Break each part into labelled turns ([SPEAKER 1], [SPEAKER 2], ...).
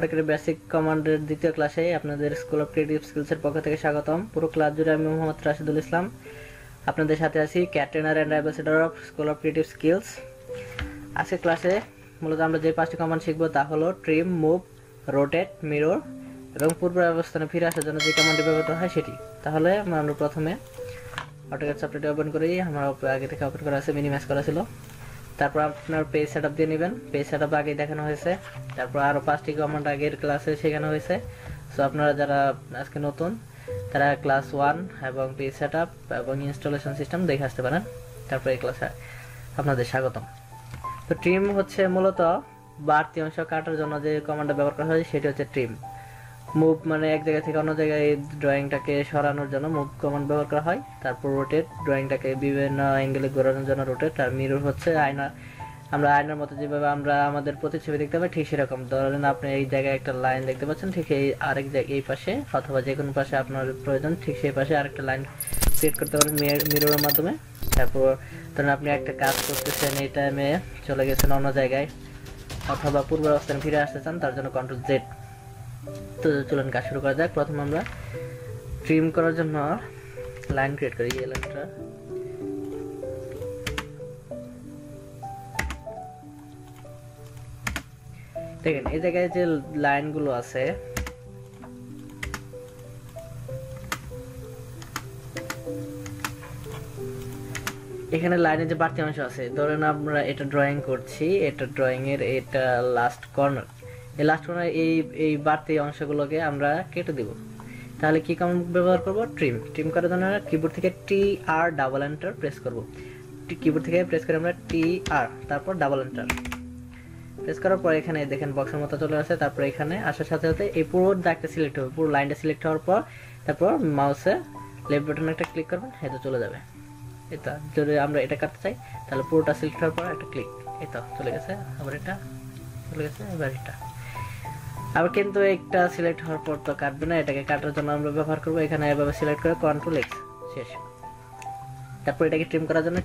[SPEAKER 1] AutoCAD basic কমান্ডের দ্বিতীয় ক্লাসে আপনাদের স্কুল অফ ক্রিয়েটিভ স্কিলসের পক্ষ থেকে স্বাগতম। পুরো ক্লাস জুড়ে আমি মোহাম্মদ রাশিদুল ইসলাম আপনাদের সাথে আছি, cat trainer and ambassador of school of creative skills. আজকের ক্লাসে মূলত আমরা যে 5টি কমান্ড শিখবো তা হলো ট্রিম, মুভ, রোটেট, মিরর এবং পূর্ব অবস্থানে ফিরে আসার জন্য যে কমান্ডটি ব্যবহৃত হয় সেটি। তাহলে আমরা প্রথমে অটোক্যাড সফটওয়্যারটি ওপেন করি। আমার আগে থেকে ওপেন করা আছে, মিনিমাইজ করা ছিল। তারপর আপনার পেজ সেটআপ দিয়ে নেবেন। পেজ সেটআপ আগেই দেখানো হয়েছে। তারপর আরও 5টি কমান্ড আগের ক্লাসে শেখানো হয়েছে। সো আপনারা যারা আজকে নতুন তারা ক্লাস 1 এবং পেজ সেটআপ এবং ইনস্টলেশন সিস্টেম দেখে আসতে পারেন। তারপর এই ক্লাসে আপনাদের স্বাগতম। তো ট্রিম হচ্ছে মূলত বাড়তি অংশ কাটার জন্য যে কমান্ডটা ব্যবহার করা হয় সেটি হচ্ছে ট্রিম। মুভ মানে এক জায়গা থেকে অন্য জায়গায় ড্রয়িংটাকে সরানোর জন্য মুভ কমান্ড ব্যবহার করা হয়। তারপর রোটেট, ড্রয়িংটাকে বিভিন্ন অ্যাঙ্গেলে ঘোরানোর জন্য রোটেট। আর মিরর হচ্ছে আয়না, আমরা আয়নার মতো যেভাবে আমরা আমাদের প্রতিচ্ছবি দেখতে পাই ঠিক সেরকম। ধরেন আপনি এই জায়গায় একটা লাইন দেখতে পাচ্ছেন, ঠিক এই আরেক জায়গায় এই পাশে অথবা যে কোনো পাশে আপনার প্রয়োজন ঠিক সেই পাশে আরেকটা লাইন ক্রিয়েট করতে পারেন মিররের মাধ্যমে। তারপর ধরেন আপনি একটা কাজ করতেছেন, এই টাইমে চলে গেছেন অন্য জায়গায় অথবা পূর্ব অবস্থানে ফিরে আসতে চান, তার জন্য কন্ট্রোল জেড। তো চলুন কাজ শুরু করা যাক। প্রথমে আমরা ট্রিম করার জন্য লাইন ক্রিয়েট করি। এই লাইনটা দেখেন, এই জায়গায় যে লাইনগুলো আছে এখানে লাইনের যে বাড়তি অংশ আছে, ধরেন আমরা এটা ড্রয়িং করছি, এটা ড্রয়িং এর এটা লাস্ট কর্নার, এই লাস্ট কর্নার এই বাড়তি অংশগুলোকে আমরা কেটে দিব। তাহলে কি কমান্ড ব্যবহার করব? ট্রিম। ট্রিম করার জন্য কিবোর্ড থেকে TR ডাবল এন্টার প্রেস করব। কিবোর্ড থেকে প্রেস করে আমরা TR তারপর ডাবল এন্টার প্রেস করার পর এখানে দেখেন বক্সের মতো চলে আসে। তারপর এখানে আসার সাথে সাথে এই পুরো দাগটা সিলেক্ট হবে, পুরো লাইনটা সিলেক্ট হওয়ার পর তারপর মাউসে লেফট বাটনে একটা ক্লিক করবেন, এটা চলে যাবে। এটা যদি আমরা এটা কাটতে চাই তাহলে পুরোটা সিলেক্ট হওয়ার পর একটা ক্লিক, এটা চলে গেছে। আবার এটা চলে গেছে, এবার এটা আবার। কিন্তু একটা সিলেক্ট হওয়ার পর তো কাটবে না, এটাকে কাটার জন্য আমরা ব্যবহার করবো এখানে এভাবে সিলেক্ট করে কন্ট্রোল X, শেষ। তারপর এটাকে ট্রিম করার জন্য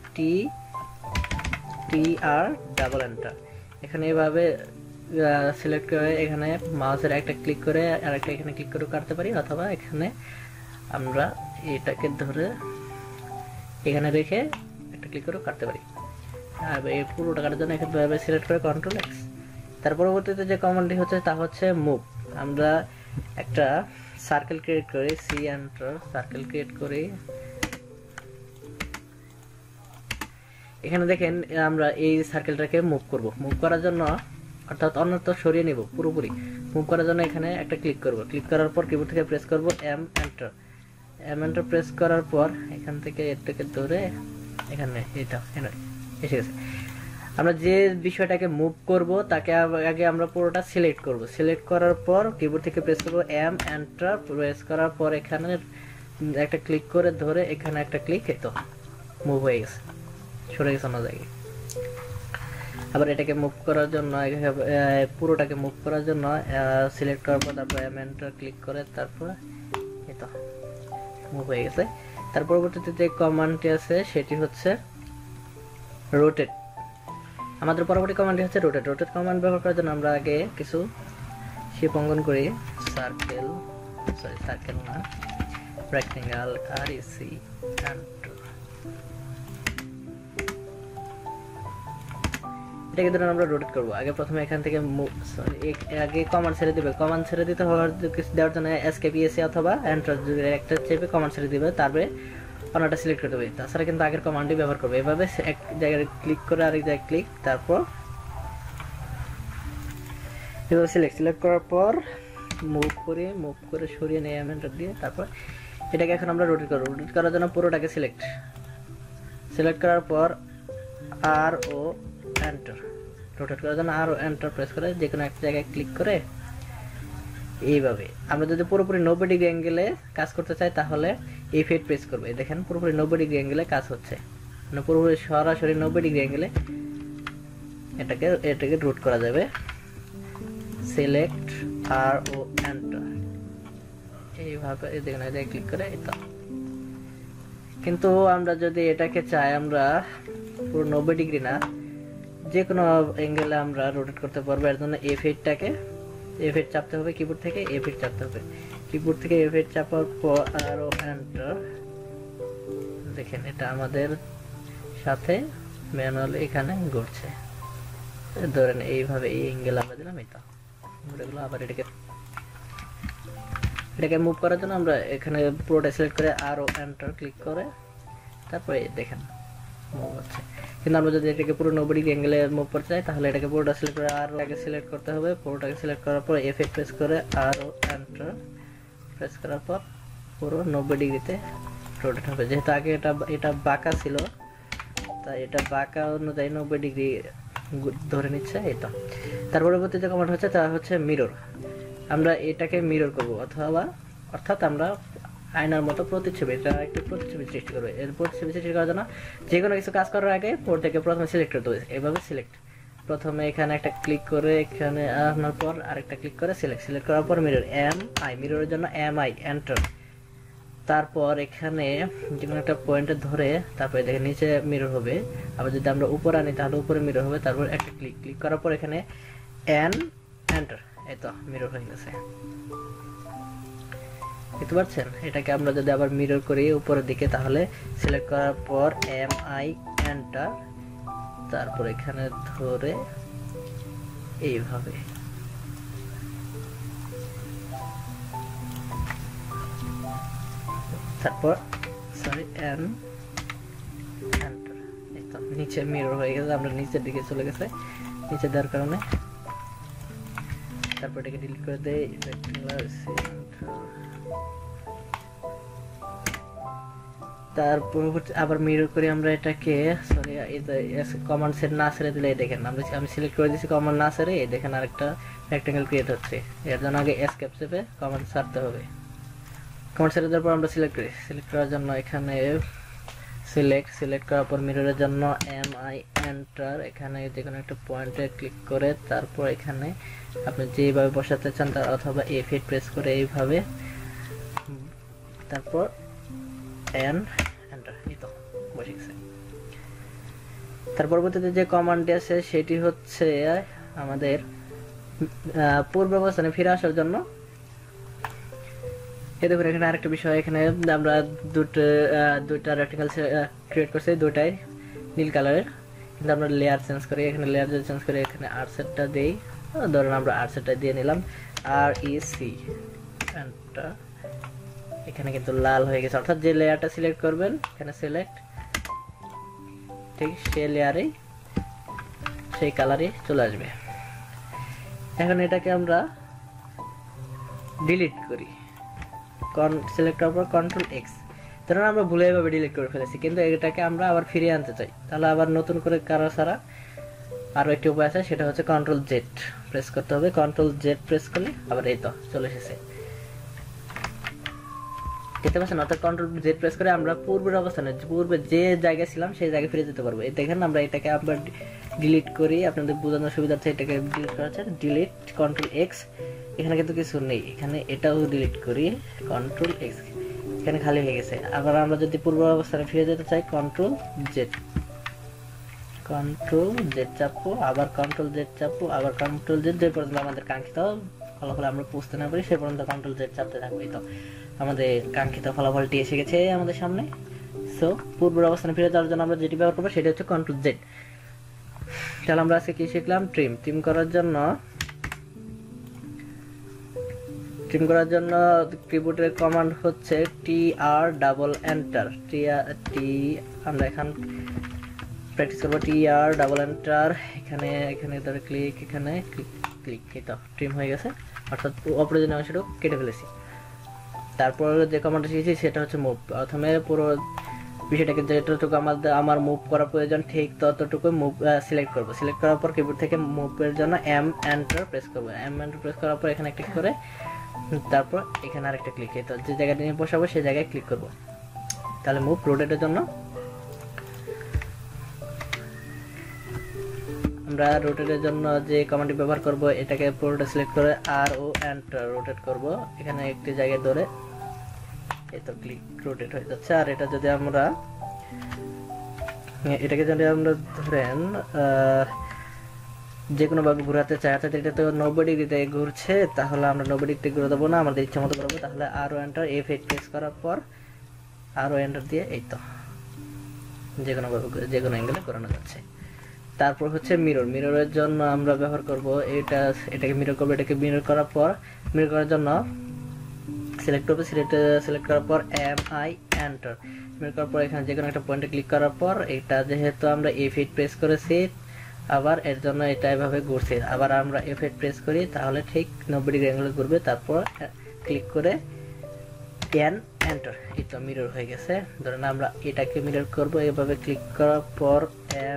[SPEAKER 1] TR ডাবল এন্টার, এখানে এভাবে সিলেক্ট করে এখানে মাউসের একটা ক্লিক করে আরেকটা এখানে ক্লিক করে কাটতে পারি, অথবা এখানে আমরা এটাকে ধরে এখানে রেখে একটা ক্লিক করে কাটতে পারি। আর এই পুরোটা কাটার জন্য এখানে সিলেক্ট করে কন্ট্রোল X। তার পরবর্তীতে যে কমান্ডটি হচ্ছে তা হচ্ছে মুভ। আমরা একটা সার্কেল ক্রিয়েট করি, C এন্টার সার্কেল ক্রিয়েট করি। এখানে দেখেন আমরা এই সার্কেলটাকে মুভ করব। মুভ করার জন্য অর্থাৎ অন্যত্র সরিয়ে নিব পুরোপুরি। মুভ করার জন্য এখানে একটা ক্লিক করব। ক্লিক করার পর কিবোর্ড থেকে প্রেস করব M এন্টার প্রেস করার পর এখান থেকে এটাকে ধরে এখানে এটা এসে গেছে। আমরা যে বিষয়টাকে মুভ করব তাকে আগে আমরা পুরোটা সিলেক্ট করব। সিলেক্ট করার পর কিবোর্ড থেকে প্রেস করব M এন্টার প্রেস করার পর এখানে একটা ক্লিক করে ধরে এখানে একটা ক্লিক, এই তো মুভ হয়ে গেছে, সরে গেছে অন্য জায়গায়। আবার এটাকে মুভ করার জন্য পুরোটাকে মুভ করার জন্য সিলেক্ট করার পর তারপর M এন্টার ক্লিক করে তারপর এই তো মুভ হয়ে গেছে। তার পরবর্তীতে যে কমান্ডটি আছে সেটি হচ্ছে রোটেট। আমাদের পরবর্তী কমান্ডটি হচ্ছে রোটেট। রোটেট কমান্ড ব্যবহার করার জন্য আমরা আগে কিছু শেপ অঙ্কন করি। সার্কেল না, রেক্টেঙ্গল, REC এটাকে ধরুন আমরা রোটেট করব। আগে প্রথমে এখান থেকে আগে কমান্ড ছেড়ে দিবে। কমান্ড ছেড়ে দিতে হওয়ার দেওয়ার জন্য এসকেপ অথবা এন্টার একটা চেপে কমান্ড ছেড়ে দিবে, তারপরে অন্যটা সিলেক্ট করতে হবে। তাছাড়া কিন্তু আগের কমান্ডটি ব্যবহার করবে। এভাবে এক জায়গায় ক্লিক করে আরেক জায়গায় ক্লিক, তারপর এভাবে সিলেক্ট করার পর মুভ করে সরিয়ে নিয়ে এন্টার দিয়ে তারপর এটাকে এখন আমরা রোটেট করব। রোটেট করার জন্য পুরোটাকে সিলেক্ট করার পর RO এন্টার, রোটেট করার জন্য RO এন্টার প্রেস করে যে কোনো একটা জায়গায় ক্লিক করে এইভাবে। আমরা যদি পুরোপুরি 90 ডিগ্রি অ্যাঙ্গেলে কাজ করতে চাই তাহলে F8 প্রেস করবে। দেখেন পুরোপুরি 90 ডিগ্রি অ্যাঙ্গেলে কাজ হচ্ছে, মানে পুরোপুরি সরাসরি 90 ডিগ্রি অ্যাঙ্গেলে এটাকে রোট করা যাবে। সিলেক্ট RO এন্টার, এইভাবে দেখেন এটাকে ক্লিক করে এটা। কিন্তু আমরা যদি এটাকে চাই আমরা পুরো 90 ডিগ্রি না, যে কোনো অ্যাঙ্গেলে আমরা রোটেট করতে পারবো। এর জন্য F8টাকে F8 চাপতে হবে কিবোর্ড থেকে, F8 চাপতে হবে কিবোর্ড থেকে, F8 চাপার পর আরো এন্টার। দেখেন এটা আমাদের সাথে ম্যানুয়ালি এখানে ঘুরছে। ধরেন এইভাবে এই অ্যাঙ্গেল আমরা দিলাম, এই তো এগুলো আবার এটাকে মুভ করার জন্য আমরা এখানে পুরোটা সিলেক্ট করে আরো এন্টার ক্লিক করে তারপরে দেখেন মুভ হচ্ছে। কিন্তু আমরা যদি এটাকে পুরো 90 ডিগ্রি অ্যাঙ্গেলে মুভ করতে চাই তাহলে এটাকে পুরোটা সিলেক্ট করে আর এটাকে সিলেক্ট করতে হবে। পুরোটাকে সিলেক্ট করার পর F8 প্রেস করে আরো এন্টার প্রেস করার পর পুরো 90 ডিগ্রিতে রোটেট হবে। যেহেতু আগে এটা বাঁকা ছিল তাই এটা বাঁকা অনুযায়ী 90 ডিগ্রি ধরে নিচ্ছে। এই তো তার পরবর্তী যে কমান্ড হচ্ছে তা হচ্ছে মিরর। আমরা এটাকে মিরর করব অর্থাৎ আমরা আয়নার মতো প্রতিচ্ছবি, এটা একটু প্রতিচ্ছবি সৃষ্টি করবে। এর প্রতিচ্ছবি সৃষ্টি করার জন্য যে কোনো কিছু কাজ করার আগে পোর্ট থেকে প্রথমে সিলেক্ট করতে হবে। এভাবে সিলেক্ট, প্রথমে এখানে একটা ক্লিক করে এখানে আনার পর আরেকটা ক্লিক করে সিলেক্ট করার পর মিরর মিররের জন্য MI এন্টার। তারপর এখানে যে কোনো একটা পয়েন্টে ধরে তারপরে দেখেন নিচে মিরর হবে। আবার যদি আমরা উপরে আনি তাহলে উপরে মিরর হবে। তারপর একটা ক্লিক করার পর এখানে এন্টার, এই তো মিরর হয়ে গেছে। দেখতে পাচ্ছেন? এটাকে আমরা যদি আবার মিরর করি উপরের দিকে তাহলে সিলেক্ট করার পর MI এন্টার, তারপর এখানে ধরে এইভাবে তারপর এন্টার। এই তো নিচে মিরর হয়ে গেছে, আমরা নিচের দিকে চলে গেছে নিচে দেওয়ার কারণে। তারপর এটাকে ডিলিট করে দেই। তারপর আবার মিরর করি আমরা এটাকে, সরি কমান্ড সেট না ছেড়ে দিলে দেখেন আমি সিলেক্ট করে দিয়েছি কমান্ড না ছেড়ে, এই দেখেন আরেকটা রেক্টেঙ্গেল ক্রিয়েট হচ্ছে। এর জন্য আগে এসকেপ চেপে কমান্ড ছাড়তে হবে। কমান্ড ছেড়ে দেওয়ার পর আমরা সিলেক্ট করার জন্য এখানে সিলেক্ট করার পর মিররের জন্য MI এন্টার, এখানে যে কোনো একটা পয়েন্টে ক্লিক করে তারপর এখানে আপনি যেভাবে বসাতে চান তার অথবা F8 প্রেস করে এইভাবে, তারপর এন্টার। এই তো বসে গেছে। তার পরবর্তীতে যে কমান্ডটি আছে সেটি হচ্ছে আমাদের পূর্ব অবস্থানে ফিরে আসার জন্য। এই দেখুন এখানে আরেকটা বিষয়, এখানে আমরা দুইটা রেক্টেঙ্গেল ক্রিয়েট করছি, দুইটাই নীল কালারের। কিন্তু আমরা লেয়ার চেঞ্জ করি, এখানে লেয়ার যদি চেঞ্জ করি এখানে আর সেটটা দেই, ধরুন আমরা আর সেটটা দিয়ে নিলাম REC এন্টার। এখানে কিন্তু লাল হয়ে গেছে, অর্থাৎ যে লেয়ারটা সিলেক্ট করবেন এখানে সিলেক্ট, ঠিক সেই লেয়ারেই সেই কালারই চলে আসবে। এখন এটাকে আমরা ডিলিট করি, সিলেক্ট করার পর Ctrl+X। ধরুন আমরা ভুলে এভাবে ডিলিট করে ফেলেছি, কিন্তু এটাকে আমরা আবার ফিরিয়ে আনতে চাই, তাহলে আবার নতুন করে কারো ছাড়া আরো একটি উপায় আছে, সেটা হচ্ছে Ctrl+Z প্রেস করতে হবে। Ctrl+Z প্রেস করলে আবার এই তো চলে এসেছে, দেখতে পাচ্ছেন? অর্থাৎ Ctrl+Z প্রেস করে আমরা পূর্বের অবস্থানে, পূর্বে যে জায়গায় ছিলাম সেই জায়গায় ফিরে যেতে পারবো। এই দেখেন আমরা এটাকে আবার ডিলিট করি, আপনাদের বোঝানোর সুবিধার্থে এটাকে ডিলিট করা হচ্ছে, ডিলিট Ctrl+X। এখানে কিন্তু কিছু নেই, এখানে এটাও ডিলিট করি Ctrl+X, এখানে খালি হয়ে গেছে। আবার আমরা যদি পূর্ব অবস্থানে ফিরে যেতে চাই Ctrl+Z চাপবো, আবার Ctrl+Z চাপবো, আবার Ctrl+Z, যে পর্যন্ত আমাদের কাঙ্ক্ষিত ফলাফল আমরা বুঝতে না পারি সে পর্যন্ত Ctrl+Z চাপতে থাকবো। এই তো আমাদের কাঙ্ক্ষিত ফলাফলটি এসে গেছে আমাদের সামনে। সো পূর্ব অবস্থানে ফিরে যাওয়ার জন্য আমরা যেটি ব্যবহার করবো সেটা হচ্ছে Ctrl+Z। তাহলে আমরা আজকে কি শিখলাম? ট্রিম করার জন্য কিবোর্ডের কমান্ড হচ্ছে TR ডাবল এন্টার। আমরা এখন প্র্যাকটিস করবো TR ডাবল এন্টার। এখানে ধরে ক্লিক, এখানে ক্লিক, এই তো ট্রিম হয়ে গেছে, অর্থাৎ অপ্রয়োজনীয় অংশটা কেটে ফেলেছি। তারপর যে কমান্ডটা শিখেছি সেটা হচ্ছে মুভ। প্রথমে পুরো বিষয়টাকে যেটুকু আমার মুভ করা প্রয়োজন ঠিক ততটুকু মুভ সিলেক্ট করবো। সিলেক্ট করার পর কিবোর্ড থেকে মুভের জন্য এন্টার প্রেস করবো। এন্টার প্রেস করার পর এখানে ক্লিক করে তারপর এখানে আরেকটা ক্লিক, তো যে জায়গাটা নিয়ে বসাবো সেই জায়গায় ক্লিক করবো, তাহলে মুভ রোটেটের জন্য আমরা রোটেটের জন্য যে কমান্ডটি ব্যবহার করব এটাকে পুরোটা সিলেক্ট করে RO এন্টার রোটেট করব। এখানে একটি জায়গায় ধরে এই তো ক্লিক, রোটেট হয়ে যাচ্ছে। আর এটা যদি আমরা যে কোনো ভাবে ঘোরাতে চাই, অর্থাৎ এটা তো 90 ডিগ্রিতে ঘুরছে, তাহলে আমরা 90 ডিগ্রিতে ঘুরে দেবো না, আমাদের ইচ্ছা মতো করবো। তাহলে আরও এন্টার, F8 প্রেস করার পর আরও এন্টার দিয়ে এই তো যে কোনো ভাবে যে কোনো অ্যাঙ্গেলে ঘোরানো যাচ্ছে। তারপর হচ্ছে মিরর, মিররের জন্য আমরা ব্যবহার করব এটাকে মিরর করবো। এটাকে মিরর করার পর, মিরর করার জন্য সিলেক্ট করবো, সিলেক্ট করার পর MI এন্টার, মিরর করার পর এখানে যে কোনো একটা পয়েন্টে ক্লিক করার পর এটা যেহেতু আমরা F8 প্রেস করেছি, আবার এর জন্য এটা এভাবে ঘুরছে, আবার আমরা F8 প্রেস করি তাহলে ঠিক 90 ডিগ্রি অ্যাঙ্গেলে ঘুরবে। তারপর ক্লিক করে এন্টার, এই তো মিরর হয়ে গেছে। ধরেন আমরা এটাকে মিরর করব, এভাবে ক্লিক করার পর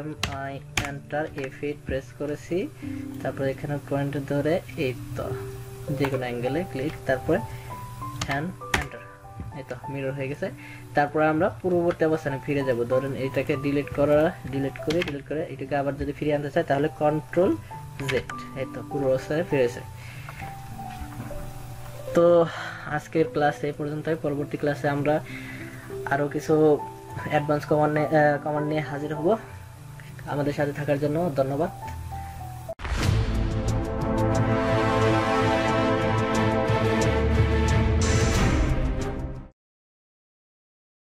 [SPEAKER 1] MI এন্টার, F8 প্রেস করেছি, তারপর এখানে পয়েন্ট ধরে এই তো যে কোনো অ্যাঙ্গেলে ক্লিক, তারপরে এন্টার, এই তো মিরর হয়ে গেছে। তারপর আমরা পূর্ববর্তী অবস্থানে ফিরে যাব। ধরেন এটাকে ডিলিট করে এটাকে আবার যদি ফিরিয়ে আনতে চাই তাহলে কন্ট্রোল জেড, এই তো পূর্ব অবস্থায় ফিরেছে। তো আজকের ক্লাস এই পর্যন্তই। পরবর্তী ক্লাসে আমরা আরো কিছু অ্যাডভান্স কমান্ড নিয়ে হাজির হব। আমাদের সাথে থাকার জন্য ধন্যবাদ।